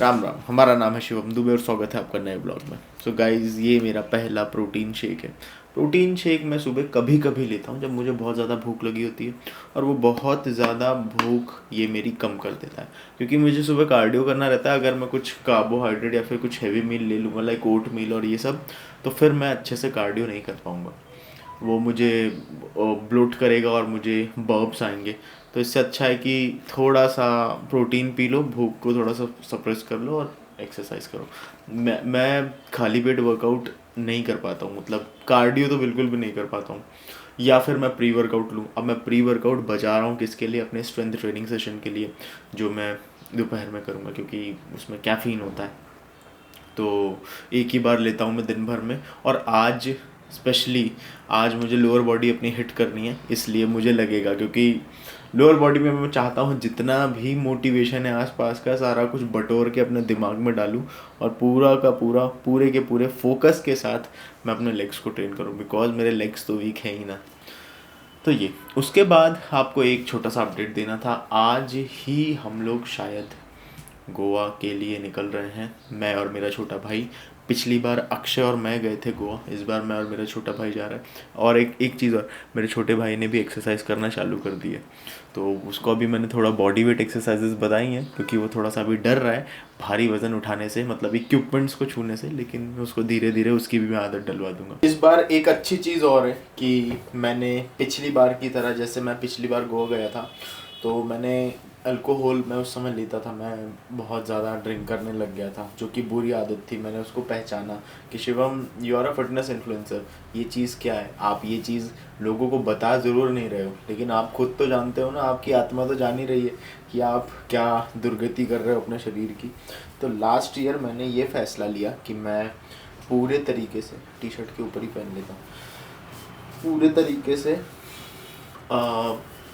राम राम। हमारा नाम है शिवम दुबे और स्वागत है आपका नए ब्लॉग में। सो गाइस, ये मेरा पहला प्रोटीन शेक है। प्रोटीन शेक मैं सुबह कभी कभी लेता हूँ जब मुझे बहुत ज़्यादा भूख लगी होती है, और वो बहुत ज़्यादा भूख ये मेरी कम कर देता है, क्योंकि मुझे सुबह कार्डियो करना रहता है। अगर मैं कुछ कार्बोहाइड्रेट या फिर कुछ हैवी मील ले लूँगा लाइक ओट मील और ये सब, तो फिर मैं अच्छे से कार्डियो नहीं कर पाऊँगा। वो मुझे ब्लोट करेगा और मुझे बर्ब्स आएंगे। तो इससे अच्छा है कि थोड़ा सा प्रोटीन पी लो, भूख को थोड़ा सा सप्रेस कर लो और एक्सरसाइज करो। मैं खाली पेट वर्कआउट नहीं कर पाता हूँ, मतलब कार्डियो तो बिल्कुल भी नहीं कर पाता हूँ। या फिर मैं प्री वर्कआउट लूँ। अब मैं प्री वर्कआउट बजा रहा हूँ किसके लिए? अपने स्ट्रेंथ ट्रेनिंग सेशन के लिए, जो मैं दोपहर में करूँगा, क्योंकि उसमें कैफ़ीन होता है। तो एक ही बार लेता हूँ मैं दिन भर में। और आज स्पेशली आज मुझे लोअर बॉडी अपनी हिट करनी है, इसलिए मुझे लगेगा, क्योंकि लोअर बॉडी में मैं चाहता हूँ जितना भी मोटिवेशन है आसपास का सारा कुछ बटोर के अपने दिमाग में डालूँ, और पूरा का पूरा पूरे के पूरे फोकस के साथ मैं अपने लेग्स को ट्रेन करूँ, बिकॉज मेरे लेग्स तो वीक हैं ही ना। तो ये उसके बाद आपको एक छोटा सा अपडेट देना था। आज ही हम लोग शायद गोवा के लिए निकल रहे हैं, मैं और मेरा छोटा भाई। पिछली बार अक्षय और मैं गए थे गोवा, इस बार मैं और मेरा छोटा भाई जा रहा है। और एक चीज़ और, मेरे छोटे भाई ने भी एक्सरसाइज करना चालू कर दी है, तो उसको अभी मैंने थोड़ा बॉडी वेट एक्सरसाइजेस बताई हैं, क्योंकि वो थोड़ा सा अभी डर रहा है भारी वज़न उठाने से, मतलब इक्विपमेंट्स को छूने से। लेकिन उसको धीरे धीरे उसकी भी मैं आदत डलवा दूंगा। इस बार एक अच्छी चीज़ और है कि मैंने पिछली बार की तरह, जैसे मैं पिछली बार गोवा गया था तो मैंने अल्कोहल मैं उस समय लेता था, मैं बहुत ज़्यादा ड्रिंक करने लग गया था, जो कि बुरी आदत थी। मैंने उसको पहचाना कि Shivam, you are a fitness influencer, ये चीज़ क्या है, आप ये चीज़ लोगों को बता ज़रूर नहीं रहे हो, लेकिन आप खुद तो जानते हो ना, आपकी आत्मा तो जान ही रही है कि आप क्या दुर्गति कर रहे हो अपने शरीर की। तो लास्ट ईयर मैंने ये फ़ैसला लिया कि मैं पूरे तरीके से, टी शर्ट के ऊपर ही पहन लेता हूँ, पूरे तरीके से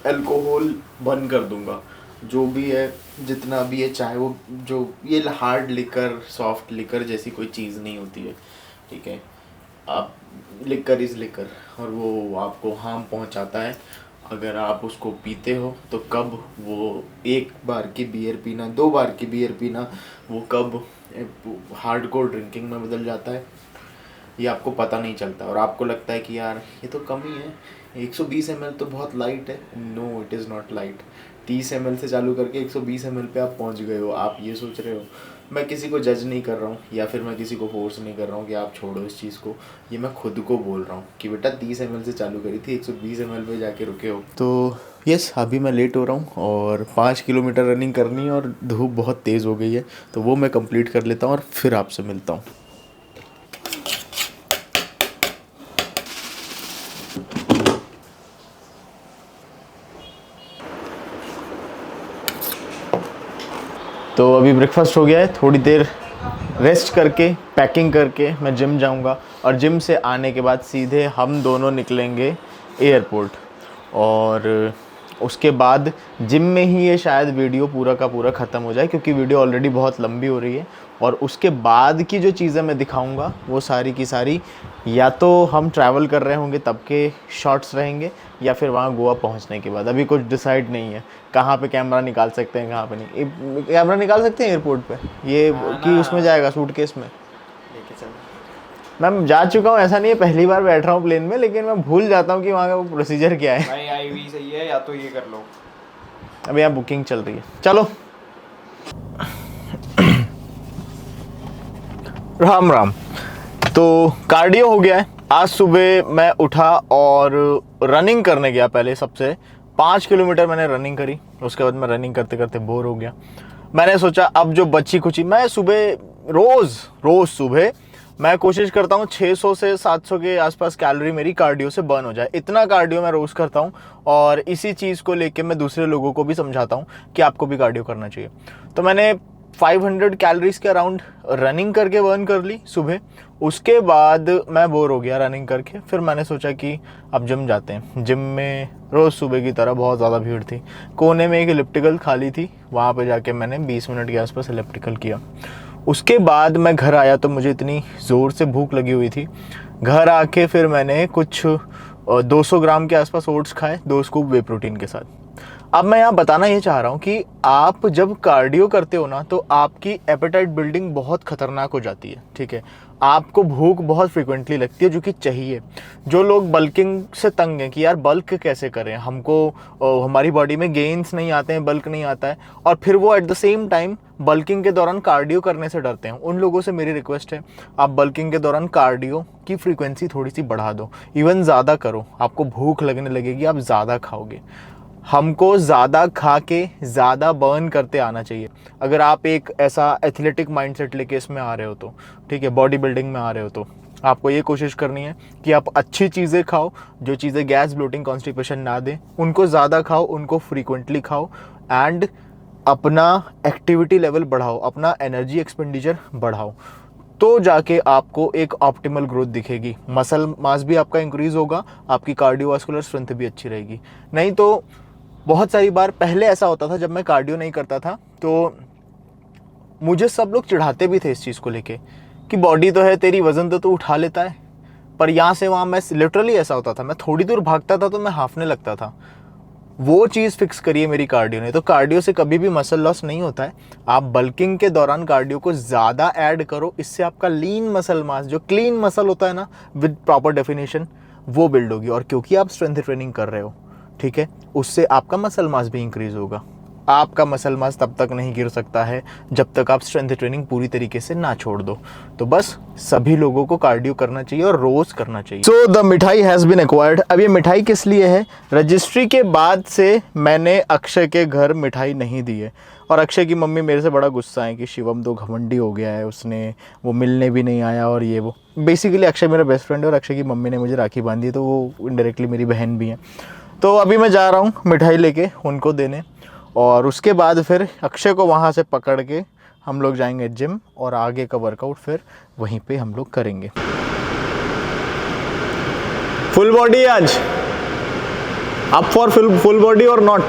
अल्कोहल बंद कर दूंगा। जो भी है, जितना भी है, चाहे वो जो ये हार्ड लिकर, सॉफ्ट लिकर जैसी कोई चीज़ नहीं होती है, ठीक है। आप लिकर इज़ लिकर, और वो आपको हार्म पहुंचाता है अगर आप उसको पीते हो। तो कब वो एक बार की बियर पीना, 2 बार की बियर पीना, वो कब हार्डकोर ड्रिंकिंग में बदल जाता है, ये आपको पता नहीं चलता। और आपको लगता है कि यार ये तो कम ही है, 120 ml तो बहुत लाइट है। No, it is not light. 30 ml से चालू करके 120 ml पे आप पहुंच गए हो, आप ये सोच रहे हो। मैं किसी को जज नहीं कर रहा हूँ, या फिर मैं किसी को फोर्स नहीं कर रहा हूँ कि आप छोड़ो इस चीज़ को। ये मैं खुद को बोल रहा हूँ कि बेटा 30 ml से चालू करी थी, 120 ml पे जाके रुके हो। तो यस, अभी मैं लेट हो रहा हूँ और 5 किलोमीटर रनिंग करनी है, और धूप बहुत तेज़ हो गई है, तो वो मैं कंप्लीट कर लेता हूँ और फिर आपसे मिलता हूँ। तो अभी ब्रेकफास्ट हो गया है, थोड़ी देर रेस्ट करके पैकिंग करके मैं जिम जाऊंगा, और जिम से आने के बाद सीधे हम दोनों निकलेंगे एयरपोर्ट। और उसके बाद जिम में ही ये शायद वीडियो पूरा का पूरा ख़त्म हो जाए, क्योंकि वीडियो ऑलरेडी बहुत लंबी हो रही है। और उसके बाद की जो चीज़ें मैं दिखाऊंगा वो सारी की सारी या तो हम ट्रैवल कर रहे होंगे तब के शॉट्स रहेंगे, या फिर वहाँ गोवा पहुँचने के बाद। अभी कुछ डिसाइड नहीं है कहाँ पे कैमरा निकाल सकते हैं, कहाँ पे नहीं। कैमरा निकाल सकते हैं एयरपोर्ट पे, ये कि उसमें जाएगा सूटकेस में लेके चल। मैं जा चुका हूँ, ऐसा नहीं है पहली बार बैठ रहा हूँ प्लेन में, लेकिन मैं भूल जाता हूँ कि वहाँ का वो प्रोसीजर क्या है। भाई आईवी सही है, या तो ये कर लो। अभी यहाँ बुकिंग चल रही है, चलो। राम राम। तो कार्डियो हो गया है। आज सुबह मैं उठा और रनिंग करने गया। पहले सबसे 5 किलोमीटर मैंने रनिंग करी, उसके बाद मैं रनिंग करते करते बोर हो गया। मैंने सोचा अब जो बची खुची, मैं सुबह रोज़ सुबह मैं कोशिश करता हूँ 600 से 700 के आसपास कैलोरी मेरी कार्डियो से बर्न हो जाए। इतना कार्डियो मैं रोज़ करता हूँ, और इसी चीज़ को लेके मैं दूसरे लोगों को भी समझाता हूँ कि आपको भी कार्डियो करना चाहिए। तो मैंने 500 कैलोरीज के अराउंड रनिंग करके बर्न कर ली सुबह। उसके बाद मैं बोर हो गया रनिंग करके, फिर मैंने सोचा कि अब जिम जाते हैं। जिम में रोज़ सुबह की तरह बहुत ज़्यादा भीड़ थी। कोने में एक इलिप्टिकल खाली थी, वहाँ पे जाके मैंने 20 मिनट के आसपास इलिप्टिकल किया। उसके बाद मैं घर आया तो मुझे इतनी ज़ोर से भूख लगी हुई थी। घर आके फिर मैंने कुछ 200 ग्राम के आसपास ओट्स खाए, 2 स्कूप वे प्रोटीन के साथ। अब मैं यहाँ बताना ये चाह रहा हूँ कि आप जब कार्डियो करते हो ना, तो आपकी एपेटाइट बिल्डिंग बहुत खतरनाक हो जाती है, ठीक है। आपको भूख बहुत फ्रिक्वेंटली लगती है, जो कि चाहिए। जो लोग बल्किंग से तंग हैं कि यार बल्क कैसे करें, हमको हमारी बॉडी में गेन्स नहीं आते हैं, बल्क नहीं आता है, और फिर वो at the same time bulking के दौरान कार्डियो करने से डरते हैं, उन लोगों से मेरी रिक्वेस्ट है, आप बल्किंग के दौरान कार्डियो की फ्रीक्वेंसी थोड़ी सी बढ़ा दो, इवन ज़्यादा करो। आपको भूख लगने लगेगी, आप ज़्यादा खाओगे। हमको ज़्यादा खा के ज़्यादा बर्न करते आना चाहिए। अगर आप एक ऐसा एथलेटिक माइंडसेट लेके इसमें आ रहे हो तो, ठीक है, बॉडी बिल्डिंग में आ रहे हो तो आपको ये कोशिश करनी है कि आप अच्छी चीज़ें खाओ, जो चीज़ें गैस, ब्लोटिंग, कॉन्स्टिपेशन ना दें, उनको ज़्यादा खाओ, उनको फ्रीक्वेंटली खाओ, एंड अपना एक्टिविटी लेवल बढ़ाओ, अपना एनर्जी एक्सपेंडिचर बढ़ाओ, तो जाके आपको एक ऑप्टिमल ग्रोथ दिखेगी। मसल मास भी आपका इंक्रीज होगा, आपकी कार्डियोवास्कुलर स्ट्रेंथ भी अच्छी रहेगी। नहीं तो बहुत सारी बार पहले ऐसा होता था, जब मैं कार्डियो नहीं करता था तो मुझे सब लोग चिढ़ाते भी थे इस चीज़ को लेके कि बॉडी तो है तेरी, वज़न तो तू उठा लेता है। पर यहाँ से वहाँ मैं लिटरली ऐसा होता था, मैं थोड़ी दूर भागता था तो मैं हाफने लगता था। वो चीज़ फिक्स करिए मेरी कार्डियो ने। तो कार्डियो से कभी भी मसल लॉस नहीं होता है। आप बल्किंग के दौरान कार्डियो को ज़्यादा ऐड करो, इससे आपका लीन मसल मास, जो क्लीन मसल होता है ना विद प्रॉपर डेफिनेशन, वो बिल्ड होगी। और क्योंकि आप स्ट्रेंथ ट्रेनिंग कर रहे हो, ठीक है, उससे आपका मसल मास भी इंक्रीज होगा। आपका मसल मास तब तक नहीं गिर सकता है जब तक आप स्ट्रेंथ ट्रेनिंग पूरी तरीके से ना छोड़ दो। तो बस सभी लोगों को कार्डियो करना चाहिए और रोज करना चाहिए। सो द मिठाई हैज़ बीन एक्वायर्ड। अब ये मिठाई किस लिए है? रजिस्ट्री के बाद से मैंने अक्षय के घर मिठाई नहीं दी है, और अक्षय की मम्मी मेरे से बड़ा गुस्सा है कि शिवम तो घमंडी हो गया है, उसने वो मिलने भी नहीं आया और ये वो। बेसिकली अक्षय मेरा बेस्ट फ्रेंड है और अक्षय की मम्मी ने मुझे राखी बांधी है, तो वो इनडायरेक्टली मेरी बहन भी है। तो अभी मैं जा रहा हूँ मिठाई लेके उनको देने, और उसके बाद फिर अक्षय को वहाँ से पकड़ के हम लोग जाएंगे जिम, और आगे का वर्कआउट फिर वहीं पे हम लोग करेंगे। फुल बॉडी आज अप फॉर फुल बॉडी और नॉट?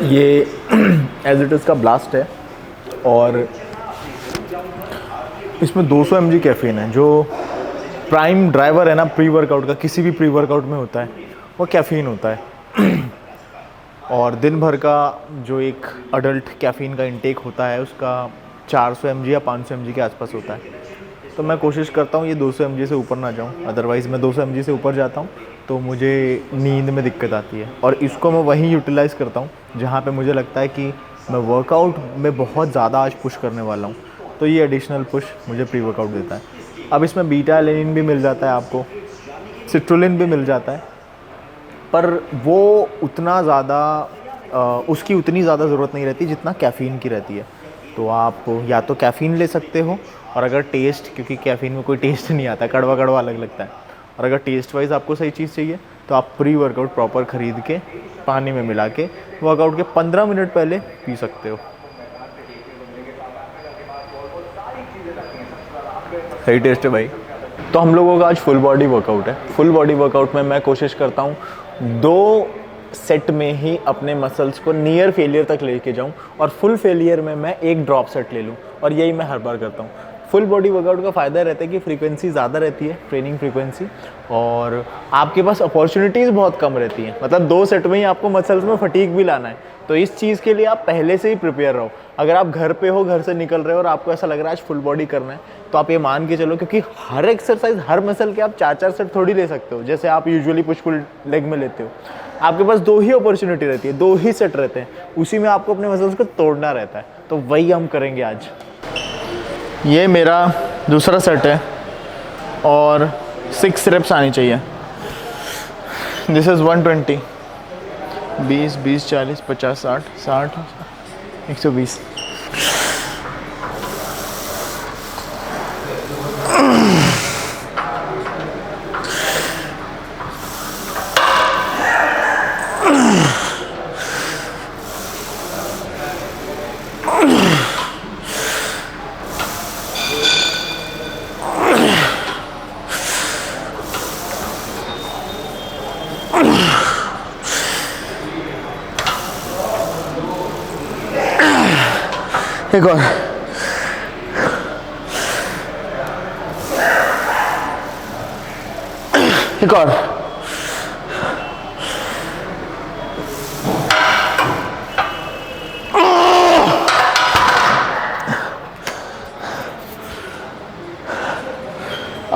ये एज इट इज़ का ब्लास्ट है, और इसमें 200 mg कैफीन है। जो प्राइम ड्राइवर है ना प्री वर्कआउट का, किसी भी प्री वर्कआउट में होता है, वो कैफीन होता है। और दिन भर का जो एक अडल्ट कैफीन का इंटेक होता है उसका 400 mg या 500 mg के आसपास होता है। तो मैं कोशिश करता हूँ ये 200 mg से ऊपर ना जाऊँ, अदरवाइज़ मैं 200 mg से ऊपर जाता हूँ तो मुझे नींद में दिक्कत आती है। और इसको मैं वहीं यूटिलाइज़ करता हूँ जहाँ पे मुझे लगता है कि मैं वर्कआउट में बहुत ज़्यादा आज पुश करने वाला हूँ, तो ये एडिशनल पुश मुझे प्री वर्कआउट देता है। अब इसमें बीटा एलेनिन भी मिल जाता है, आपको सिट्रुलिन भी मिल जाता है, पर वो उतना ज़्यादा उसकी उतनी ज़्यादा ज़रूरत नहीं रहती जितना कैफ़ीन की रहती है। तो आप या तो कैफ़ीन ले सकते हो, और अगर टेस्ट, क्योंकि कैफ़ीन में कोई टेस्ट नहीं आता, कड़वा कड़वा अलग लगता है, और अगर टेस्ट वाइज आपको सही चीज़ चाहिए तो आप प्री वर्कआउट प्रॉपर ख़रीद के पानी में मिला के वर्कआउट के 15 मिनट पहले पी सकते हो। सही टेस्ट है भाई। तो हम लोगों का आज फुल बॉडी वर्कआउट है। फुल बॉडी वर्कआउट में मैं कोशिश करता हूँ 2 सेट में ही अपने मसल्स को नियर फेलियर तक लेके जाऊँ, और फुल फेलियर में मैं 1 ड्रॉप सेट ले लूँ, और यही मैं हर बार करता हूँ। फुल बॉडी वर्कआउट का फ़ायदा रहता है कि फ्रीक्वेंसी ज़्यादा रहती है, ट्रेनिंग फ्रीक्वेंसी, और आपके पास अपॉर्चुनिटीज़ बहुत कम रहती हैं। मतलब 2 सेट में ही आपको मसल्स में फटीग भी लाना है, तो इस चीज़ के लिए आप पहले से ही प्रिपेयर रहो। अगर आप घर पे हो, घर से निकल रहे हो और आपको ऐसा लग रहा है आज फुल बॉडी करना है, तो आप ये मान के चलो, क्योंकि हर एक्सरसाइज, हर मसल के आप 4-4 सेट थोड़ी ले सकते हो जैसे आप यूजुअली पुश पुल लेग में लेते हो। आपके पास 2 ही अपॉर्चुनिटी रहती है, 2 ही सेट रहते हैं, उसी में आपको अपने मसल्स को तोड़ना रहता है। तो वही हम करेंगे आज। ये मेरा दूसरा सेट है और 6 रेप्स आनी चाहिए। This is 120, 20, 20, 40, 50, 60, 60, 120। एक और और।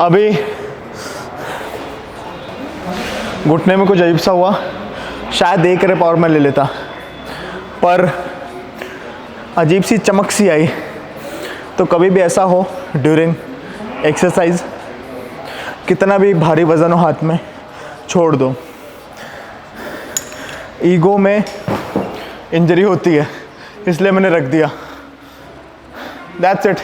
अभी घुटने में कुछ अजीब सा हुआ, शायद एक रेप और मैं ले लेता, पर अजीब सी चमक सी आई। तो कभी भी ऐसा हो ड्यूरिंग एक्सरसाइज, कितना भी भारी वजन हो हाथ में, छोड़ दो। ईगो में इंजरी होती है, इसलिए मैंने रख दिया। That's it,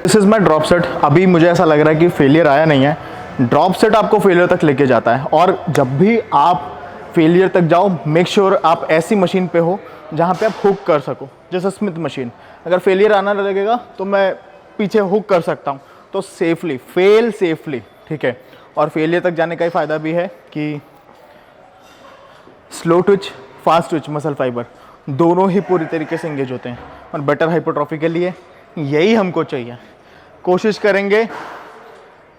this is my drop set. अभी मुझे ऐसा लग रहा है कि फेलियर आया नहीं है। ड्रॉप सेट आपको फेलियर तक लेके जाता है, और जब भी आप फेलियर तक जाओ, मेक श्योर आप ऐसी मशीन पे हो जहाँ पे आप हुक कर सको, जैसे स्मिथ मशीन। अगर फेलियर आना लगेगा तो मैं पीछे हुक कर सकता हूँ, तो सेफली, फेल सेफली, ठीक है। और फेलियर तक जाने का ही फ़ायदा भी है कि slow Twitch, fast Twitch muscle fibre दोनों ही पूरी तरीके से इंगेज होते हैं, और बेटर हाइपरट्रॉफी के लिए यही हमको चाहिए। कोशिश करेंगे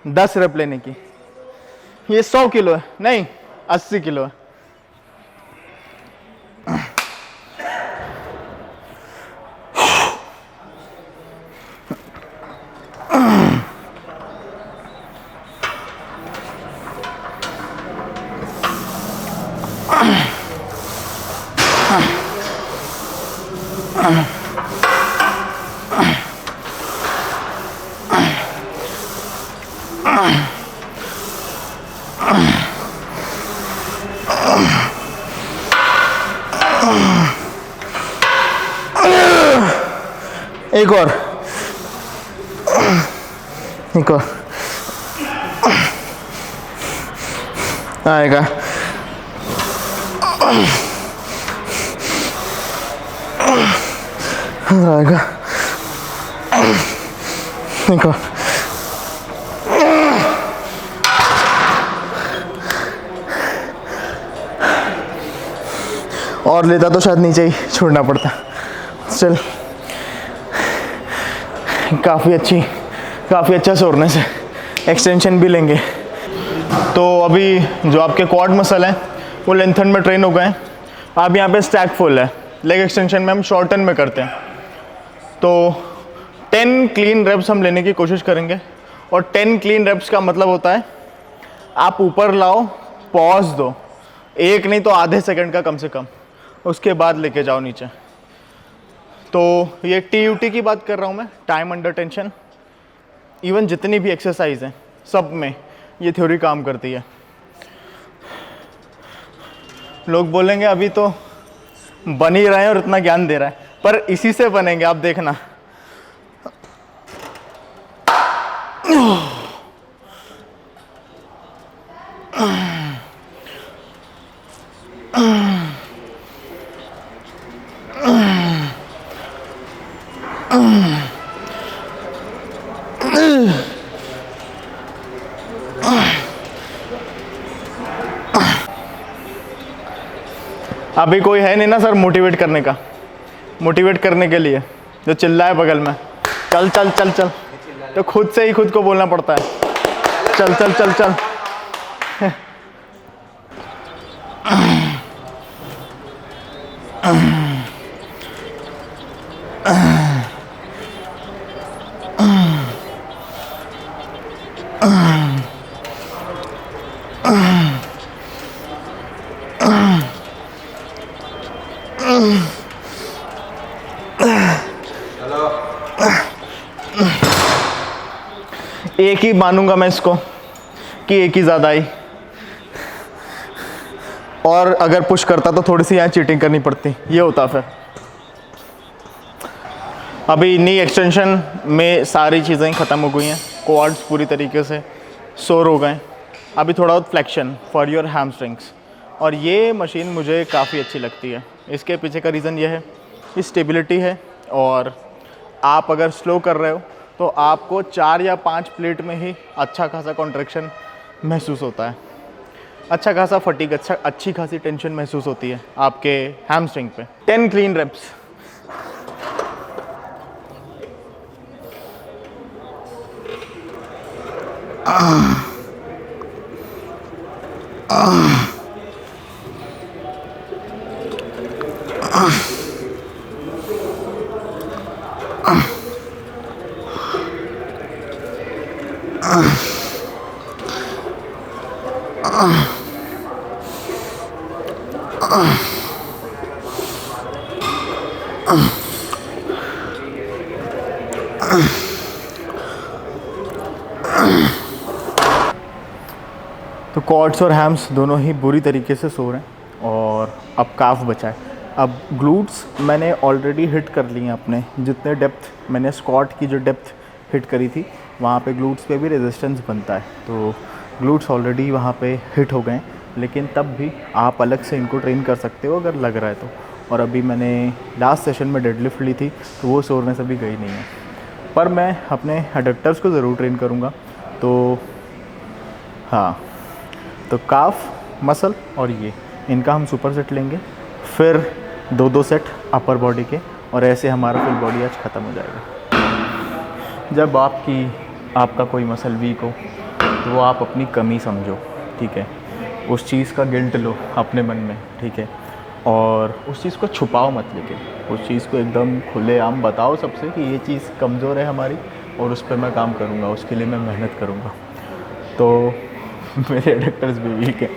10 रेप लेने की। ये 100 किलो है, नहीं 80 किलो है। एक और, एक और आएगा। आएगा एक और। और लेता तो शायद नीचे ही छोड़ना पड़ता। चल, काफ़ी अच्छा सोरनेस है। एक्सटेंशन भी लेंगे। तो अभी जो आपके क्वाड मसल हैं वो लेंथन में ट्रेन हो गए हैं। अब यहाँ पे स्टैक फुल है। लेग एक्सटेंशन में हम शॉर्टन में करते हैं। तो 10 क्लीन रेप्स हम लेने की कोशिश करेंगे, और 10 क्लीन रेप्स का मतलब होता है आप ऊपर लाओ, पॉज दो, एक नहीं तो आधे सेकंड का कम से कम, उसके बाद लेके जाओ नीचे। तो ये TUT की बात कर रहा हूँ मैं, टाइम अंडर टेंशन। इवन जितनी भी एक्सरसाइज हैं सब में ये थ्योरी काम करती है। लोग बोलेंगे अभी तो बन ही रहे हैं और इतना ज्ञान दे रहा है, पर इसी से बनेंगे, आप देखना। अभी कोई है नहीं ना सर मोटिवेट करने का, मोटिवेट करने के लिए जो चिल्लाए बगल में, चल चल चल चल, तो खुद से ही खुद को बोलना पड़ता है, चल चल चल चल। एक ही मानूंगा मैं इसको कि एक ही ज़्यादा आई, और अगर पुश करता तो थोड़ी सी यहाँ चीटिंग करनी पड़ती, ये होता फिर। अभी नी एक्सटेंशन में सारी चीज़ें ख़त्म हो गई हैं, क्वाड्स पूरी तरीके से सोर हो गए। अभी थोड़ा बहुत फ्लेक्शन फॉर योर हैमस्ट्रिंग्स, और ये मशीन मुझे काफ़ी अच्छी लगती है। इसके पीछे का रीज़न ये है कि स्टेबिलिटी है, और आप अगर स्लो कर रहे हो तो आपको 4 या 5 प्लेट में ही अच्छा खासा कॉन्ट्रैक्शन महसूस होता है, अच्छा खासा फटीग, अच्छी खासी टेंशन महसूस होती है आपके हैमस्ट्रिंग पे। 10 क्लीन रेप्स। तो क्वाड्स और हैम्स दोनों ही बुरी तरीके से सो रहे हैं और अब काफ बचा है। अब ग्लूट्स मैंने ऑलरेडी हिट कर लिए हैं अपने, जितने डेप्थ मैंने स्क्वाट की जो डेप्थ हिट करी थी वहाँ पे ग्लूट्स पे भी रेजिस्टेंस बनता है, तो ग्लूट्स ऑलरेडी वहाँ पे हिट हो गए हैं। लेकिन तब भी आप अलग से इनको ट्रेन कर सकते हो अगर लग रहा है तो। और अभी मैंने लास्ट सेशन में डेडलिफ्ट ली थी तो वो सोरनेस अभी गई नहीं है, पर मैं अपने एडक्टर्स को ज़रूर ट्रेन करूँगा। तो हाँ, तो काफ मसल और ये इनका हम सुपर सेट लेंगे, फिर 2-2 सेट अपर बॉडी के, और ऐसे हमारा फुल बॉडी आज ख़त्म हो जाएगा। जब आपका कोई मसल वीक हो तो वो आप अपनी कमी समझो, ठीक है, उस चीज़ का गिल्ट लो अपने मन में, ठीक है, और उस चीज़ को छुपाओ मत, लेकिन उस चीज़ को एकदम खुलेआम बताओ सबसे कि ये चीज़ कमज़ोर है हमारी और उस पर मैं काम करूँगा, उसके लिए मैं मेहनत करूँगा। तो मेरे एडक्टर्स भी वीक हैं।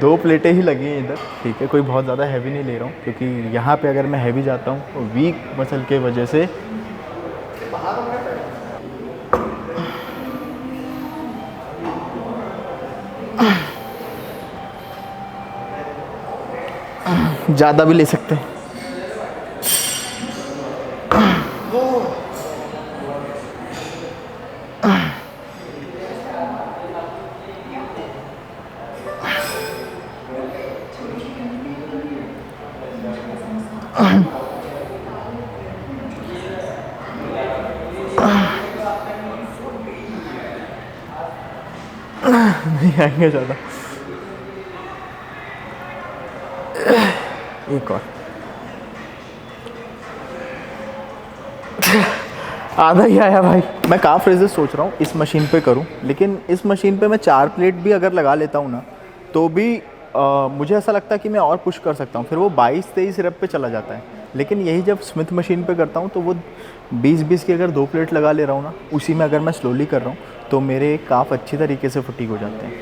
दो प्लेटें ही लगी हैं इधर, ठीक है, कोई बहुत ज़्यादा हैवी नहीं ले रहा हूँ, क्योंकि यहाँ पे अगर मैं हैवी जाता हूँ तो वीक मसल के वजह से ज़्यादा भी ले सकते हैं। नहीं आएंगे ज़्यादा, एक और, आधा ही आया भाई। मैं काफ रेजेस सोच रहा हूँ इस मशीन पे करूँ, लेकिन इस मशीन पे मैं 4 प्लेट भी अगर लगा लेता हूँ ना तो भी मुझे ऐसा लगता है कि मैं और पुश कर सकता हूँ, फिर वो 22-23 रेप पे चला जाता है। लेकिन यही जब स्मिथ मशीन पे करता हूँ तो वो 20-20 की अगर 2 प्लेट लगा ले रहा हूँ ना, उसी में अगर मैं स्लोली कर रहा हूँ तो मेरे काफ अच्छी तरीके से फटीग हो जाते हैं।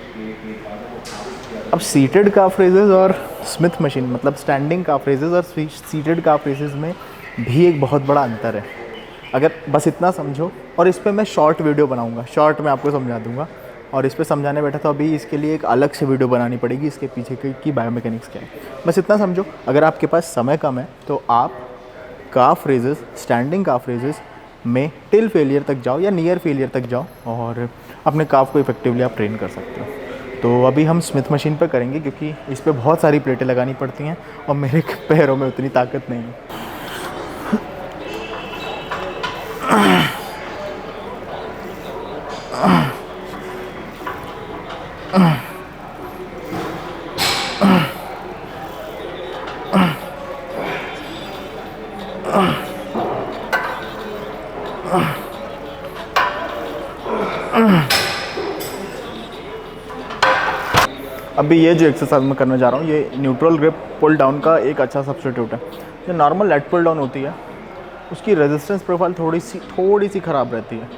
अब सीटेड काफ रेजेस और स्मिथ मशीन, मतलब स्टैंडिंग काफ रेजेस और सीटेड काफ रेजेस में भी एक बहुत बड़ा अंतर है। अगर बस इतना समझो, और इस पे मैं शॉर्ट वीडियो बनाऊंगा, शॉर्ट में आपको समझा दूंगा। और इस पे समझाने बैठा तो अभी इसके लिए एक अलग से वीडियो बनानी पड़ेगी, इसके पीछे की बायोमैकेनिक्स क्या है। बस इतना समझो, अगर आपके पास समय कम है तो आप काफ रेजेस, स्टैंडिंग काफ रेजेस में टिल फेलियर तक जाओ या नियर फेलियर तक जाओ और अपने काफ को इफेक्टिवली आप ट्रेन कर सकते हो। तो अभी हम स्मिथ मशीन पर करेंगे, क्योंकि इस पर बहुत सारी प्लेटें लगानी पड़ती हैं और मेरे पैरों में उतनी ताकत नहीं है। अभी ये जो एक्सरसाइज मैं करने जा रहा हूँ, ये न्यूट्रल ग्रिप पुल डाउन का एक अच्छा सब्स्टिट्यूट है। जो नॉर्मल लेट पुल डाउन होती है उसकी रेजिस्टेंस प्रोफाइल थोड़ी सी ख़राब रहती है,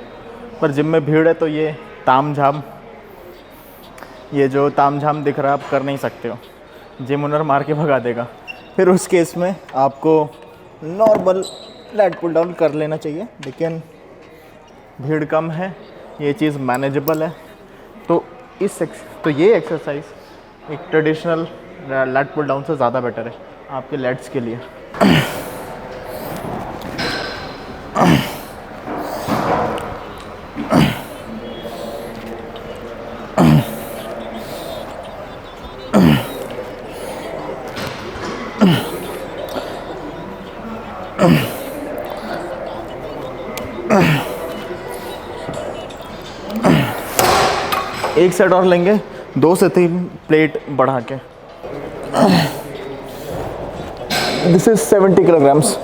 पर जिम में भीड़ है तो ये जो ताम झाम दिख रहा है आप कर नहीं सकते हो, जिम ओनर मार के भगा देगा। फिर उस केस में आपको नॉर्मल लेट पुल डाउन कर लेना चाहिए, लेकिन भीड़ कम है, ये चीज़ मैनेजेबल है। तो ये एक्सरसाइज एक ट्रेडिशनल लेट पुल डाउन से ज़्यादा बेटर है आपके लेट्स के लिए। एक सेट और लेंगे 2 से 3 प्लेट बढ़ा के। This is 70 kilograms.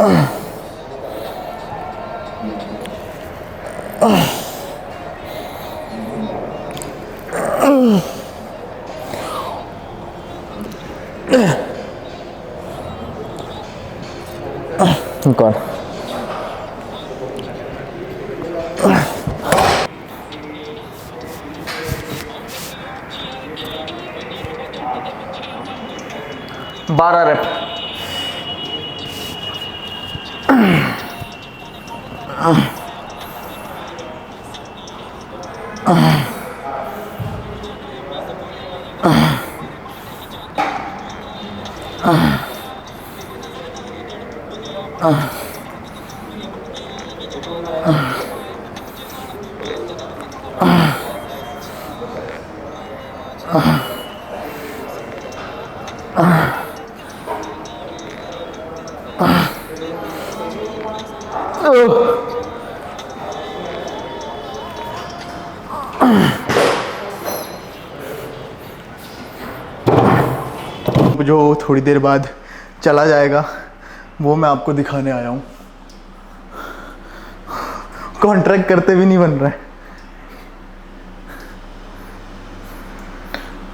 कौन बारह रेप जो थोड़ी देर बाद चला जाएगा वो मैं आपको दिखाने आया हूँ। कॉन्ट्रैक्ट करते भी नहीं बन रहा है।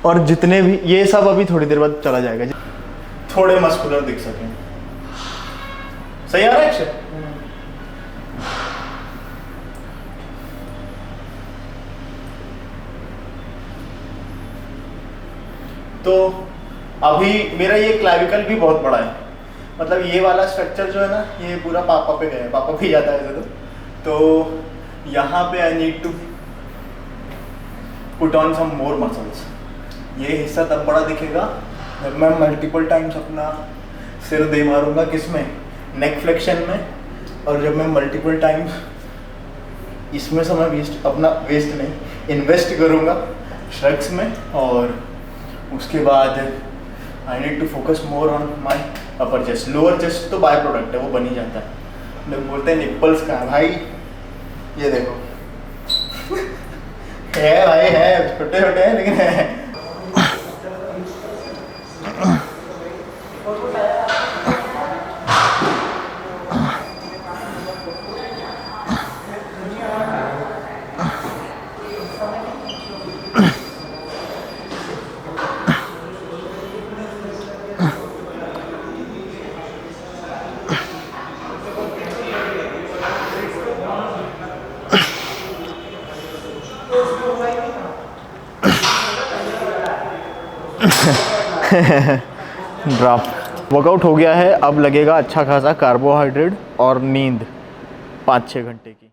और जितने भी ये सब अभी थोड़ी देर बाद चला जाएगा, थोड़े मस्कुलर दिख सकें। सही आ रहा है एक्शन? तो अभी मेरा ये क्लैविकल भी बहुत बड़ा है, मतलब ये वाला स्ट्रक्चर जो है ना, ये पूरा पापा पे गया है, पापा पे जाता है तो यहाँ पे I need to put on some more muscles. ये हिस्सा तब बड़ा दिखेगा जब मैं मल्टीपल टाइम्स अपना सिर दे मारूंगा किसमें, नेक फ्लेक्शन में, और जब मैं मल्टीपल टाइम्स इसमें समय वेस्ट नहीं इन्वेस्ट करूंगा श्रग्स में, और उसके बाद I need to focus more on my upper chest. Lower chest तो बाय प्रोडक्ट है, वो बन ही जाता है। लोग बोलते हैं निप्पल्स का है भाई, ये देखो है भाई, है छोटे छोटे हैं लेकिन है। ड्रॉप वर्कआउट हो गया है। अब लगेगा अच्छा खासा कार्बोहाइड्रेट और नींद 5-6 घंटे की।